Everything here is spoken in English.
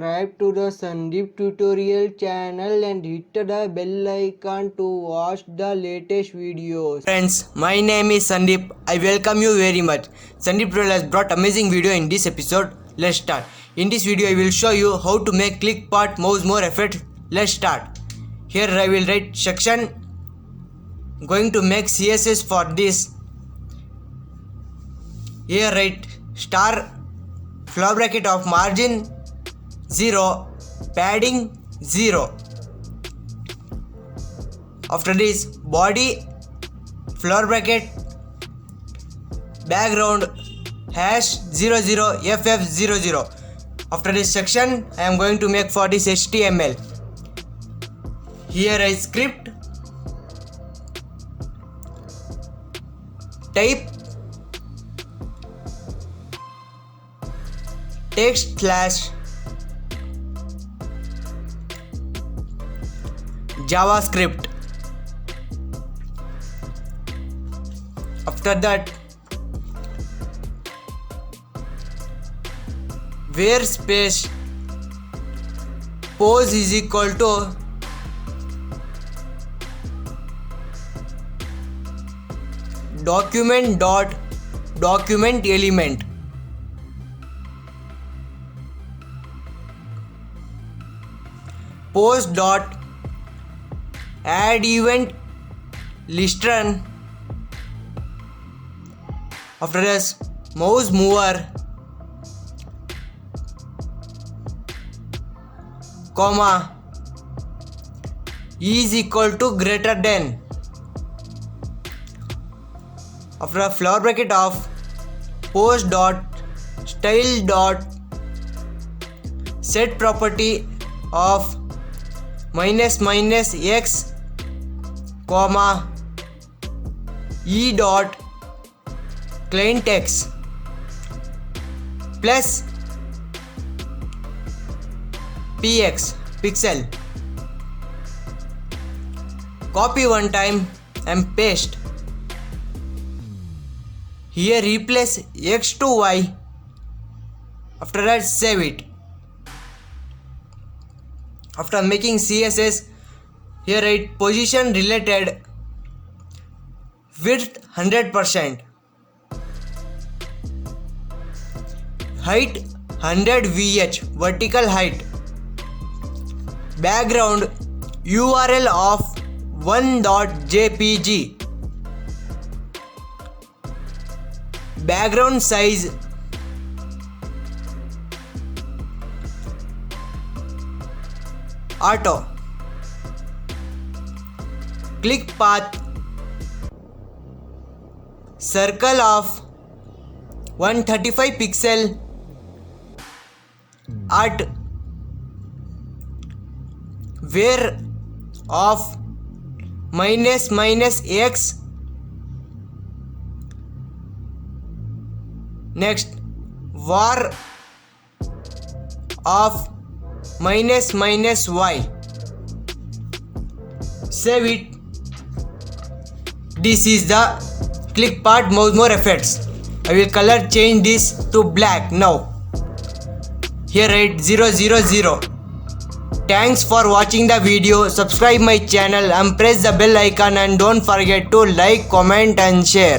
subscribe to the Sandeep tutorial channel and hit the bell icon to watch the latest videos. Friends, my name is Sandeep. I welcome you very much. Sandeep tutorial has brought amazing video in this episode. Let's start. In this video I will show you how to make click part mouse more effect. Let's start. Here I will write section. Going to make CSS for this. Here write star floor bracket of margin 0, padding 0. After this, body floor bracket background #00ff00. After this section, I am going to make for this HTML. Here I script type text slash JavaScript. After that, where space pose is equal to document element. Post dot add event listern. After this, mouse mover comma is equal to greater than. After a floor bracket of post dot style dot set property of -x comma e dot client x plus px pixel. Copy one time and paste. Here replace x to y. After that, save it. After making CSS, here write position related width 100%, height 100 VH vertical height, background URL of 1.jpg, background size auto, click path circle of 135 pixel at where of -x. Next, var of -y. Save it. This is the click part mouse more effects. I will color change this to black now. Here write 000. Thanks for watching the video. Subscribe my channel and press the bell icon, and don't forget to like, comment and share.